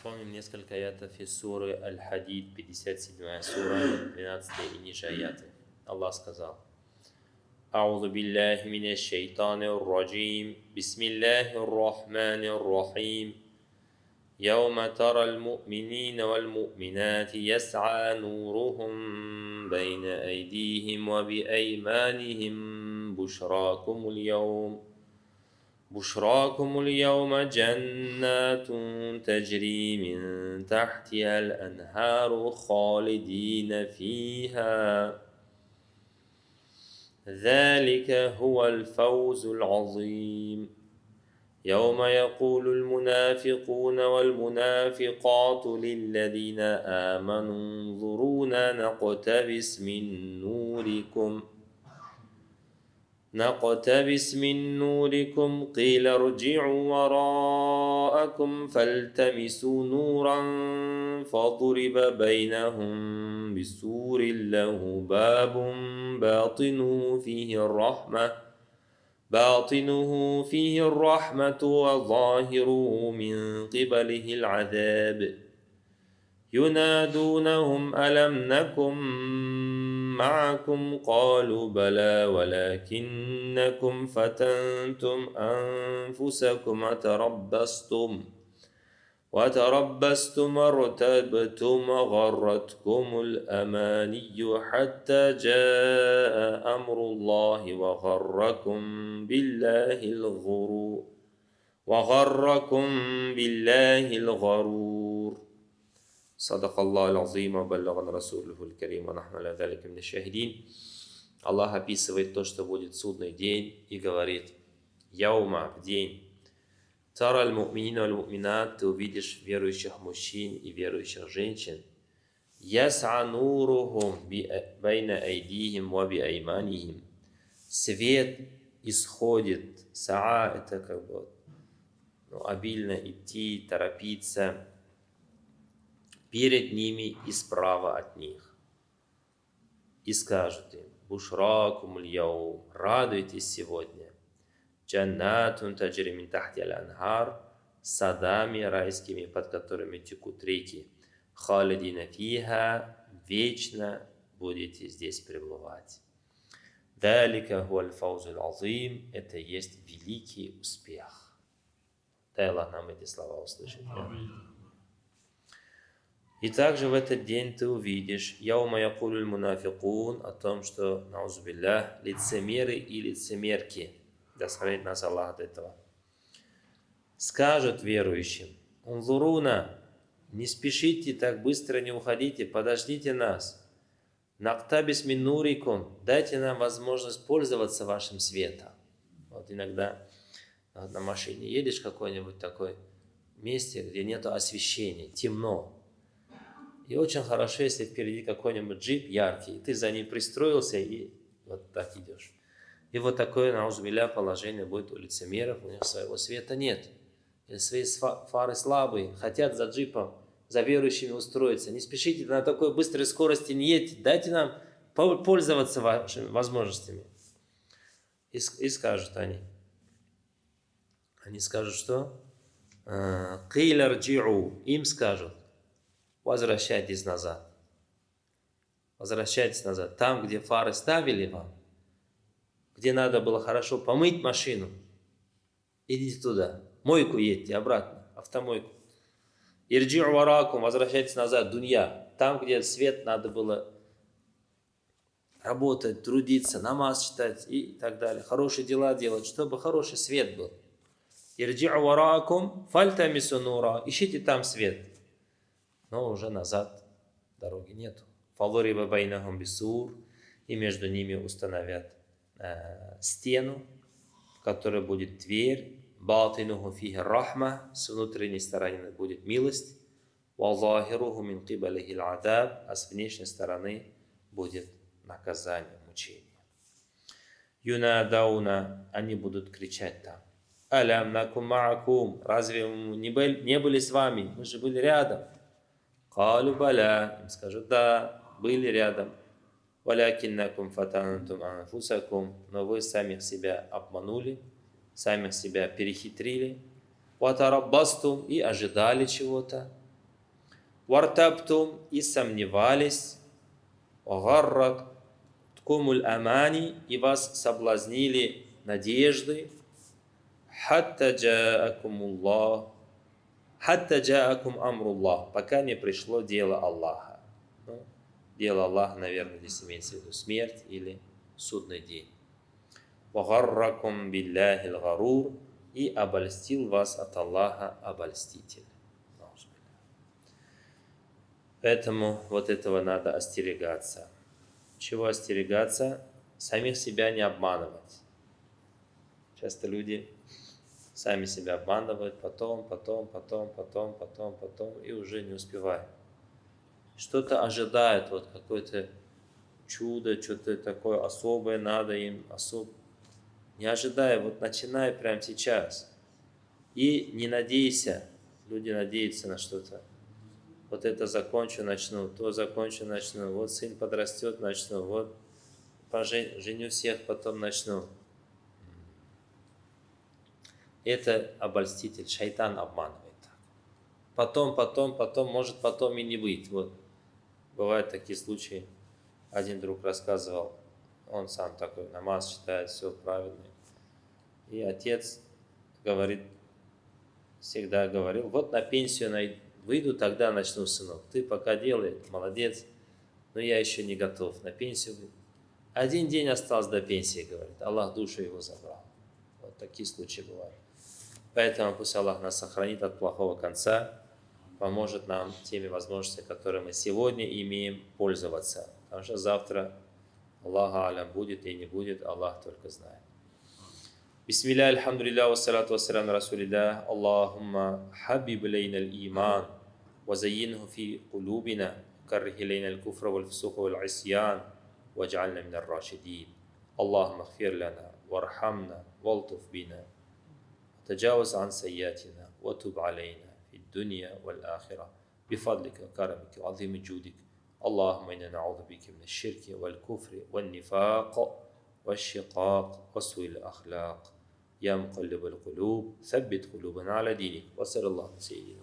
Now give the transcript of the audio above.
Вспомним несколько аятов из суры Аль-Хадид, 57 сура, 12 и ниже аяты. Аллах сказал: أعوذ بالله من الشيطان الرجيم بسم الله الرحمن الرحيم يوم ترى المؤمنين والمؤمنات يسعى نورهم بين أيديهم وبأيمانهم بشراكم اليوم جنات تجري من تحتها الأنهار خالدين فيها ذلك هو الفوز العظيم يوم يقول المنافقون والمنافقات للذين آمنوا انظرونا نقتبس من نوركم قيل ارجعوا وراءكم فالتمسوا نورا فضرب بينهم بسور له باب باطنه فيه الرحمة وظاهره من قبله العذاب ينادونهم ألم نكن معكم قالوا بلى ولكنكم فتنتم أنفسكم وتربصتم وارتبتم وغرتكم الأماني حتى جاء أمر الله وغركم بالله الغرور صدق الله العظيم وبلغنا رسوله الكريم ونحن على ذلك من الشاهدين. Аллах описывает то, что будет судный день, и говорит: Яума, в день, тара аль-му'минина валь-му'минат, ты увидишь верующих мужчин и верующих женщин, яс'a нурухум байна айдихим ва би айманихим, свет исходит, саа это как бы обильно идти, торопиться, перед ними и справа от них. И скажут им: бушракум аль-яум, радуйтесь сегодня, джаннатун таджри мин тахти аль-анхар, садами райскими, под которыми текут реки, халидина фиха, вечно будете здесь пребывать. Далика хуаль фаузуль азим, это есть великий успех. Дай Аллах нам эти слова услышать. И также в этот день ты увидишь яума якулюль мунафикун, о том, что, наузубилля, лицемеры и лицемерки, да сохранит нас Аллах от этого, скажут верующим: унзуруна, не спешите, так быстро не уходите, подождите нас. Нактабис мин нурикум, дайте нам возможность пользоваться вашим светом. Вот иногда на машине едешь в какое-нибудь такое месте, где нету освещения, темно. И очень хорошо, если впереди какой-нибудь джип яркий, ты за ним пристроился и вот так идешь. И вот такое, наузубилля, положение будет у лицемеров, у них своего света нет. И свои фары слабые, хотят за джипом, за верующими устроиться. Не спешите, на такой быстрой скорости не едьте, дайте нам пользоваться вашими возможностями. И скажут они. Они скажут, что? Киля рджи'у, им скажут: возвращайтесь назад. Возвращайтесь назад. Там, где фары ставили вам, где надо было хорошо помыть машину, идите туда. Мойку едьте обратно, автомойку. Ирджи'у варакум, возвращайтесь назад, дунья. Там, где свет надо было работать, трудиться, намаз читать и так далее. Хорошие дела делать, чтобы хороший свет был. Ирджи'у варакум фальтамису нура. Ищите там свет. Но уже назад дороги нету. Фалуриба байнахум бисур, и между ними установят стену, в которой будет дверь. Батинуху фихи рахма, с внутренней стороны будет милость. Валлахируху мин кибалихи аль-адаб, а с внешней стороны будет наказание, мучение. Юнадауна, они будут кричать там: алям накум маакум, разве мы не были с вами? Мы же были рядом. Калу баля, им скажут: да, были рядом. Валякиннакум фатантум анфусакум, но вы самих себя обманули, самих себя перехитрили. Ватараббастум, и ожидали чего-то. Вартаптум и сомневались. Гарраткумуль амани и вас соблазнили надежды. Хатта джаакумуллах. Хатта джаакум амруллах. Пока не пришло дело Аллаха. Ну, дело Аллаха, наверное, здесь имеется в виду смерть или судный день. Вагарракум билляхил гарур. И обольстил вас от Аллаха обольститель. Поэтому вот этого надо остерегаться. Чего остерегаться? Самих себя не обманывать. Часто люди сами себя обманывают, потом, и уже не успевают. Что-то ожидают, вот какое-то чудо, что-то такое особое надо им, Не ожидай, вот начинай прямо сейчас. И не надейся. Люди надеются на что-то. Вот это закончу, начну, то закончу, начну. Вот сын подрастет, начну. Вот женю всех, потом начну. Это обольститель, шайтан обманывает. Потом, может потом и не быть. Вот. Бывают такие случаи. Один друг рассказывал, он сам такой, намаз читает, все правильно. И отец говорит, всегда говорил, вот на пенсию выйду, тогда начну, сынок. Ты пока делай, молодец, но я еще не готов на пенсию. Один день остался до пенсии, говорит, Аллах душу его забрал. Вот такие случаи бывают. Поэтому пусть Аллах нас сохранит от плохого конца, поможет нам теми возможностями, которые мы сегодня имеем, пользоваться. Потому что завтра Аллах алям будет и не будет, Аллах только знает. Бисмилля, альхамдулилля, вассалату вассалям на расулилля. Аллахумма хабиб лейна al-иман, вазайинху фи кулубина, каррих лейна al-куфра валь-фсуха валь-асьян, вадж'альна мин ар-рашидин. Аллахумма гфир лана, вархамна, валтуф бина, تجاوز عن سيئاتنا وتب علينا في الدنيا والآخرة بفضلك وكرمك وعظيم جودك. اللهم إنا نعوذ بك من الشرك والكفر والنفاق والشقاق وسوء الأخلاق. يا مقلب القلوب ثبت قلوبنا على دينك. وصلى الله على سيدنا